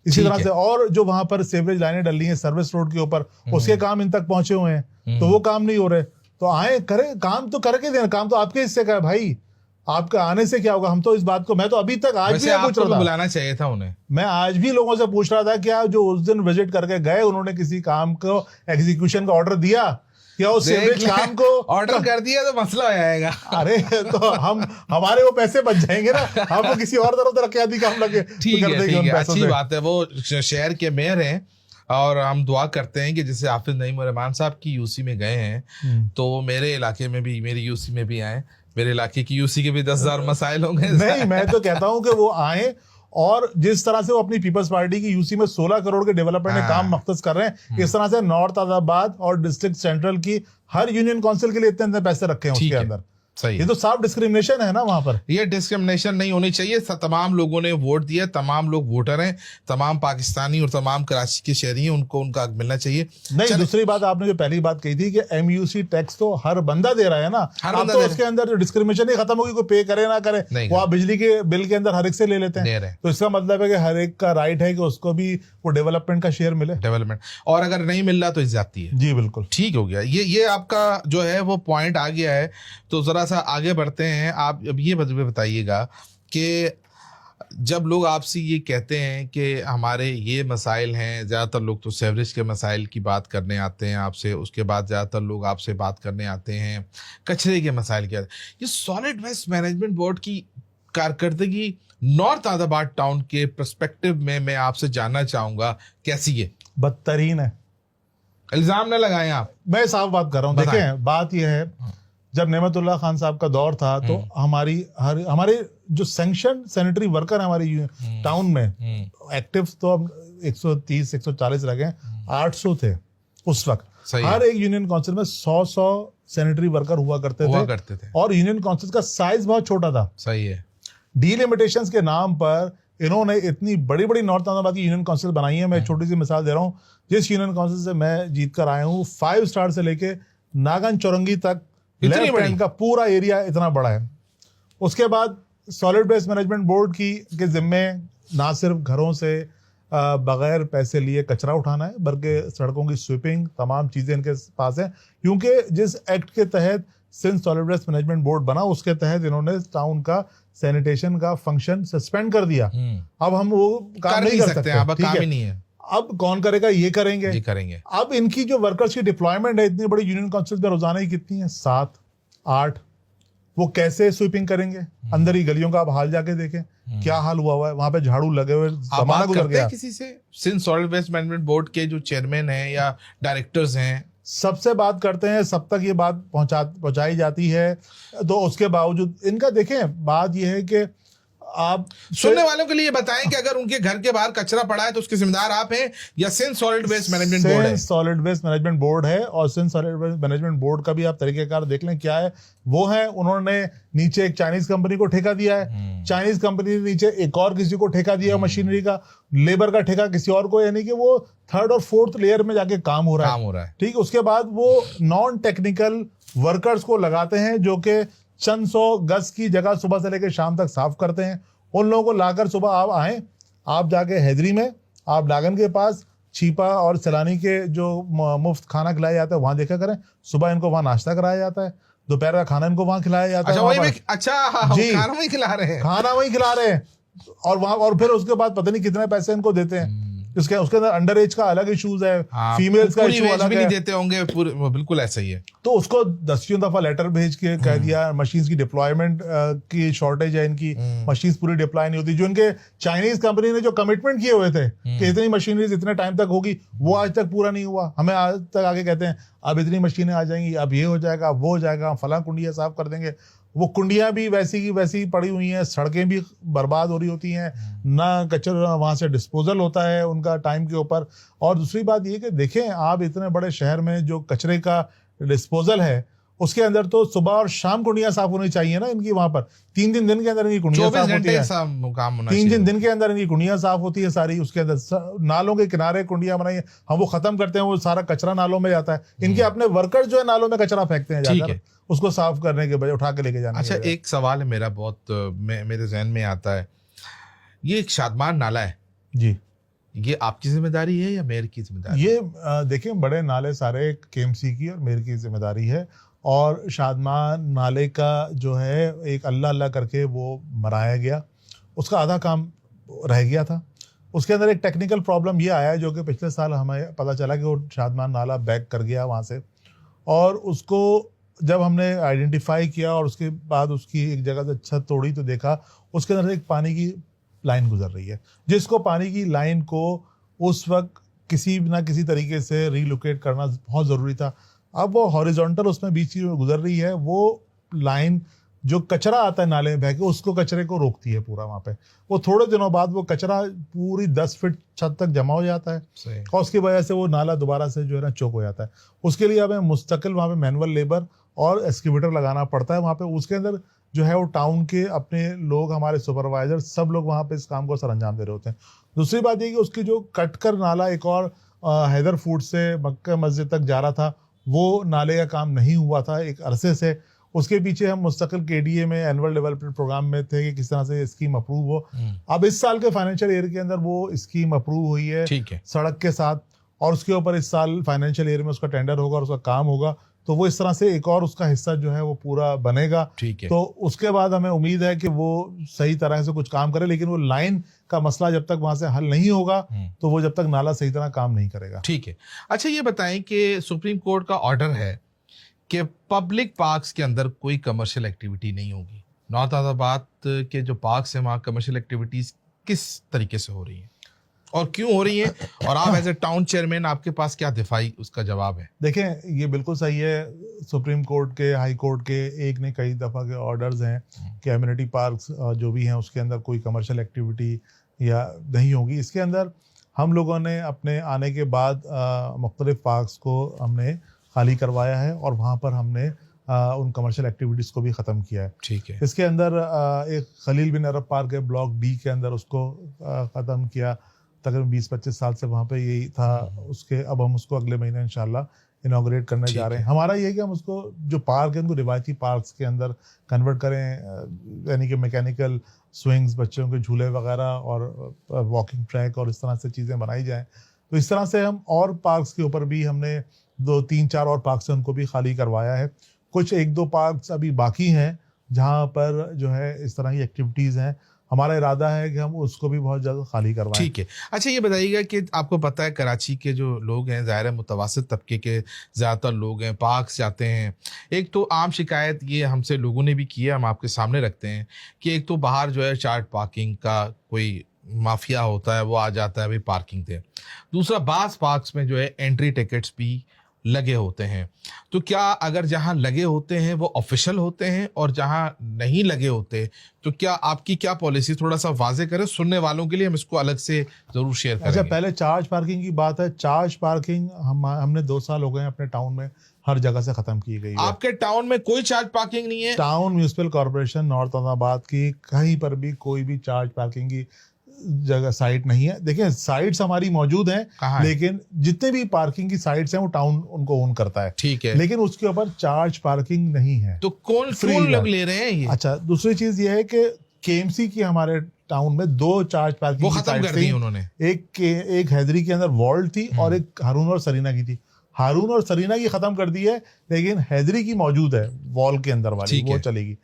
इसी तरह से और जो वहां पर सेवरेज लाइनें डली हैं सर्विस रोड के ऊपर, उसके काम इन तक पहुंचे हुए हैं, तो वो काम नहीं हो रहे। तो आए करें, काम तो करके देना, काम तो आपके हिस्से का है भाई, आपका आने से क्या होगा। हम तो इस बात को, मैं तो अभी तक आज भी पूछ रहा था, बुलाना चाहिए था उन्हें। मैं आज भी लोगों से पूछ रहा था क्या जो उस दिन विजिट करके गए उन्होंने किसी काम को एग्जीक्यूशन का ऑर्डर दिया, क्या उस सेवरेज काम को ऑर्डर कर दिया तो मसला हो जाएगा। अरे तो हमारे वो पैसे बच जाएंगे ना, हमको किसी और तरफ तरक्याती काम लगे। ठीक है, अच्छी बात है। वो शहर के मेयर हैं और हम दुआ करते हैं कि जैसे हाफिज नईम रहमान साहब की यूसी में गए हैं तो मेरे इलाके में भी, मेरी यूसी में भी आए। मेरे इलाके की यूसी के भी 10,000 मसाइल होंगे। नहीं, मैं तो कहता हूं कि वो आए, और जिस तरह से वो अपनी पीपल्स पार्टी की यूसी में 16 करोड़ के डेवलपमेंट में काम मख्तस कर रहे हैं, इस तरह से नॉर्थ आदिलाबाद और डिस्ट्रिक्ट सेंट्रल की हर यूनियन काउंसिल के लिए इतने पैसे रखे हैं उसके अंदर। सही, ये तो साफ डिस्क्रिमिनेशन है ना वहां पर। ये डिस्क्रिमिनेशन नहीं होनी चाहिए। तमाम लोगों ने वोट दिया, तमाम लोग वोटर हैं, तमाम पाकिस्तानी और तमाम कराची के शहरी हैं, उनको उनका हक मिलना चाहिए। नहीं, दूसरी बात आपने जो पहली बात कही थी कि एमयूसी टैक्स तो हर बंदा दे रहा है ना, अब तो उसके अंदर जो डिस्क्रिमिनेशन ही खत्म होगी, कोई पे करे ना करे, वो आप बिजली के बिल के अंदर हर एक से ले लेते हैं। तो इसका मतलब है कि हर एक का राइट है कि उसको भी वो डेवलपमेंट का शेयर मिले, डेवलपमेंट, और अगर नहीं मिल रहा तो ज्यादती है। जी बिल्कुल, ठीक हो गया। ये आपका जो है वो पॉइंट आ गया है। तो जरा सा आगे बढ़ते हैं। आप अब ये बताइएगा कि जब लोग आपसे ये कहते हैं कि हमारे ये मसाइल हैं, ज़्यादातर लोग तो सेवरेज के मसाइल की बात करने आते हैं आपसे, उसके बाद ज़्यादातर लोग आपसे बात करने आते हैं कचरे के मसाइल के। ये सॉलिड वेस्ट मैनेजमेंट बोर्ड की कारकर्दगी नॉर्थ आदिलाबाद टाउन के पर्सपेक्टिव में मैं आपसे जानना चाहूँगा, कैसी है? बदतरीन है। इल्ज़ाम न लगाएं आप, मैं साफ बात कर रहा हूँ। देखें, बात यह है, जब नेमतुल्लाह खान साहब का दौर था तो हमारे जो सैंक्शन सैनिटरी वर्कर है हमारी टाउन में, एक्टिव तो अब 130 140 रह गए, 800 थे उस वक्त। हर एक यूनियन काउंसिल में 100 सैनिटरी वर्कर हुआ करते थे और यूनियन काउंसिल का साइज बहुत छोटा था। सही है। डीलिमिटेशंस के नाम पर इन्होंने इतनी बड़ी बड़ी नॉर्थ आदिलाबाद की यूनियन काउंसिल बनाई है। मैं एक छोटी सी मिसाल दे रहा हूँ। जिस यूनियन काउंसिल से मैं जीत कर आया हूँ, 5 स्टार से लेके नागन चौरंगी तक लेफ्ट हैंड का पूरा एरिया इतना बड़ा है। उसके बाद सॉलिड वेस्ट मैनेजमेंट बोर्ड के जिम्मे ना सिर्फ घरों से बगैर पैसे लिए कचरा उठाना है, बल्कि सड़कों की स्वीपिंग, तमाम चीजें इनके पास है। क्योंकि जिस एक्ट के तहत Sindh solid waste management board बना, उसके तहत इन्होंने टाउन का सैनिटेशन का फंक्शन सस्पेंड कर दिया। अब हम वो काम नहीं कर सकते, अब काम ही नहीं है। अब कौन करेगा? ये करेंगे। अब इनकी जो वर्कर्स की डिप्लॉयमेंट है इतनी बड़ी यूनियन काउंसिल में रोजाना ही कितनी है? 7 8। वो कैसे स्वीपिंग करेंगे? अंदर ही गलियों का आप हाल जाके देखें क्या हाल हुआ है। वहां पे झाड़ू लगे हुए, जमाना गुजर गया। किसी से Sindh solid waste management board के जो चेयरमैन हैं या डायरेक्टर्स हैं, सबसे बात करते हैं, सब तक ये बात पहुंचाई जाती है। तो उसके बावजूद इनका देखें, बात यह है कि आप सुनने वालों के लिए बताएं कि अगर उनके घर के बाहर कचरा पड़ा है तो उसके जिम्मेदार आप हैं या Sindh solid waste management board है? सॉलिड वेस्ट मैनेजमेंट बोर्ड है। और Sindh solid waste management board का भी आप तरीकेकार देख लें क्या है। वो है, उन्होंने नीचे एक चाइनीज कंपनी को ठेका दिया है, चाइनीज कंपनी ने नीचे एक और किसी को ठेका दिया मशीनरी का, लेबर का ठेका किसी और को, यानी कि वो 3rd और 4th लेयर में जाके काम हो रहा है। ठीक, उसके बाद वो नॉन टेक्निकल वर्कर्स को लगाते हैं जो कि चंद 100 गज की जगह सुबह से लेकर शाम तक साफ करते हैं। उन लोगों को लाकर सुबह आप आए, आप जाके हैदरी में, आप नागन के पास छीपा और सैलानी के जो मुफ्त खाना खिलाया जाता है वहां देखा करें। सुबह इनको वहां नाश्ता कराया जाता है, दोपहर का खाना इनको वहां खिलाया जाता है। खाना वहीं खिला रहे हैं और वहां, और फिर उसके बाद पता नहीं कितने पैसे इनको देते हैं। उसके अंदर अंडर एज का अलग इश्यूज है, फीमेल्स का इशू अलग है, देते होंगे। बिल्कुल ऐसा ही है। तो उसको 10 दफा लेटर भेज के कह दिया मशीन्स की डिप्लॉयमेंट की शॉर्टेज है, इनकी मशीन्स पूरी डिप्लॉय नहीं होती। जो इनके चाइनीज कंपनी ने जो कमिटमेंट किए हुए थे कि इतनी मशीनरीज इतने टाइम तक होगी, वो आज तक पूरा नहीं हुआ। हमें आज तक आगे कहते हैं अब इतनी मशीनें आ जाएंगी, अब ये हो जाएगा, अब वो हो जाएगा, फला कुंडियां साफ कर देंगे। वो कुंडियां भी वैसी की वैसी पड़ी हुई हैं, सड़कें भी बर्बाद हो रही होती हैं, ना कचरा वहां से डिस्पोजल होता है उनका टाइम के ऊपर। और दूसरी बात ये कि देखें, आप इतने बड़े शहर में जो कचरे का डिस्पोजल है उसके अंदर तो सुबह और शाम कुंडियां साफ होनी चाहिए ना इनकी। वहां पर 3 दिन के अंदर इनकी कुंडियां साफ होती है, 3 दिन के अंदर इनकी कुंडियां साफ होती है सारी। उसके अंदर नालों के किनारे कुंडियां बनाई है, हम वो खत्म करते हैं, वो सारा कचरा नालों में जाता है। इनके अपने वर्कर्स जो है नालों में कचरा फेंकते हैं जाकर, उसको साफ करने के बजाय उठा के लेके जाने। अच्छा, एक सवाल है मेरा, बहुत मेरे जहन में आता है। ये एक शादमान नाला है जी, ये आपकी जिम्मेदारी है या मेयर की जिम्मेदारी? ये देखिए, बड़े नाले सारे केएमसी की और मेयर की जिम्मेदारी है। और शादमान नाले का जो है एक अल्लाह अल्लाह करके वो मराया गया, उसका आधा काम रह गया था। उसके अंदर एक टेक्निकल प्रॉब्लम ये आया जो कि पिछले साल हमें पता चला कि वो शादमान नाला बैक कर गया वहाँ से, और उसको जब हमने आइडेंटिफाई किया और उसके बाद उसकी एक जगह से छत तोड़ी तो देखा उसके अंदर से एक पानी की लाइन गुजर रही है, जिसको पानी की लाइन को उस वक्त किसी ना किसी तरीके से रीलोकेट करना बहुत ज़रूरी था। अब वो हॉरिजॉन्टल उसमें बीच में गुजर रही है, वो लाइन जो कचरा आता है नाले में बह के उसको कचरे को रोकती है पूरा वहाँ पे। वो थोड़े दिनों बाद वो कचरा पूरी 10 फीट छत तक जमा हो जाता है और उसकी वजह से वो नाला दोबारा से जो है ना चौक हो जाता है। उसके लिए हमें मुस्तकिल वहाँ पे मैनुअल लेबर और एक्सकेवेटर लगाना पड़ता है वहाँ पे। उसके अंदर जो है वो टाउन के अपने लोग, हमारे सुपरवाइजर, सब लोग वहाँ पे इस काम को सरअंजाम दे रहे होते हैं। दूसरी बात ये कि उसकी जो कटकर नाला एक और हैदर फूड से मक्का मस्जिद तक जा रहा था, वो नाले का काम नहीं हुआ था एक अरसे से। उसके पीछे हम मुस्तकिल केडीए में एनुअल डेवलपमेंट प्रोग्राम में थे कि किस तरह से स्कीम अप्रूव हो। अब इस साल के फाइनेंशियल ईयर के अंदर वो स्कीम अप्रूव हुई है सड़क के साथ, और उसके ऊपर इस साल फाइनेंशियल ईयर में उसका टेंडर होगा और उसका काम होगा, तो वो इस तरह से एक और उसका हिस्सा जो है वो पूरा बनेगा। तो उसके बाद हमें उम्मीद है कि वो सही तरह से कुछ काम करे, लेकिन वो लाइन का मसला जब तक वहां से हल नहीं होगा तो वो जब तक नाला सही तरह काम नहीं करेगा। ठीक है। अच्छा, ये बताएं कि सुप्रीम कोर्ट का ऑर्डर है कि पब्लिक पार्क्स के अंदर कोई कमर्शियल एक्टिविटी नहीं होगी। नौतादाबाद के जो पार्क्स हैं वहाँ कमर्शियल एक्टिविटीज किस तरीके से हो रही हैं और क्यों हो रही है, और आप एज ए टाउन चेयरमैन आपके पास क्या दिफाई उसका जवाब है? देखें, ये बिल्कुल सही है। सुप्रीम कोर्ट के, हाई कोर्ट के एक ने कई दफ़ा के ऑर्डर्स हैं कि एमिनिटी पार्क्स जो भी हैं उसके अंदर कोई कमर्शियल एक्टिविटी या नहीं होगी। इसके अंदर हम लोगों ने अपने आने के बाद मुख्तलिफ पार्क्स को हमने खाली करवाया है और वहाँ पर हमने उन कमर्शियल एक्टिविटीज़ को भी ख़त्म किया है। ठीक है। इसके अंदर एक खलील बिन अरब पार्क है ब्लॉक डी के अंदर, उसको ख़त्म किया। तकरीबन 20-25 साल से वहाँ पे यही था। उसके अब हम उसको अगले महीने इंशाल्लाह इनाग्रेट करने जा रहे हैं। हमारा ये है कि हम उसको जो पार्क है उनको रिवायती पार्क्स के अंदर कन्वर्ट करें, यानी कि मैकेनिकल स्विंग्स, बच्चों के झूले वगैरह और वॉकिंग ट्रैक और इस तरह से चीज़ें बनाई जाएँ। तो इस तरह से हम और पार्क्स के ऊपर भी हमने 2-3-4 और पार्क्स हैं उनको भी खाली करवाया है। कुछ 1-2 पार्क्स अभी बाकी हैं जहाँ पर जो है इस तरह की एक्टिविटीज़ हैं। हमारा इरादा है कि हम उसको भी बहुत ज़्यादा खाली करवाएं। ठीक है। अच्छा, ये बताइएगा कि आपको पता है कराची के जो लोग हैं ज़ाहिर है मुतवसत तबके के ज़्यादातर लोग हैं, पार्क्स जाते हैं। एक तो आम शिकायत ये हमसे लोगों ने भी की है, हम आपके सामने रखते हैं कि एक तो बाहर जो है चार्ट पार्किंग का कोई माफिया होता है, वो आ जाता है भाई पार्किंग दे। दूसरा, बास पार्क्स में जो है एंट्री टिकट्स भी लगे होते हैं। तो क्या अगर जहां लगे होते हैं वो ऑफिशियल होते हैं और जहां नहीं लगे होते, तो क्या आपकी क्या पॉलिसी, थोड़ा सा वाजे करें सुनने वालों के लिए, हम इसको अलग से जरूर शेयर करेंगे। अच्छा, पहले चार्ज पार्किंग की बात है। चार्ज पार्किंग हमने 2 साल हो गए अपने टाउन में हर जगह से खत्म की गई है। आपके टाउन में कोई चार्ज पार्किंग नहीं है? टाउन म्यूनिसिपल कॉर्पोरेशन नौतादाबाद की कहीं पर भी कोई भी चार्ज पार्किंग की जगह साइट नहीं है। देखिए, साइट्स हमारी मौजूद हैं, लेकिन जितने भी पार्किंग की साइट्स हैं वो टाउन उनको ओन करता है। ठीक है, लेकिन उसके ऊपर चार्ज पार्किंग नहीं है। तो कौन लोग ले रहे हैं ये? अच्छा, दूसरी चीज ये है कि केएमसी की हमारे टाउन में 2 चार्ज पार्किंग वो खत्म कर दी उन्होंने। एक हैदरी के अंदर वॉल्ट थी और एक हारून और सरीना की थी। हारून और सरीना की खत्म कर दी है, लेकिन हैदरी की मौजूद है वॉल के अंदर वाली, वो चलेगी।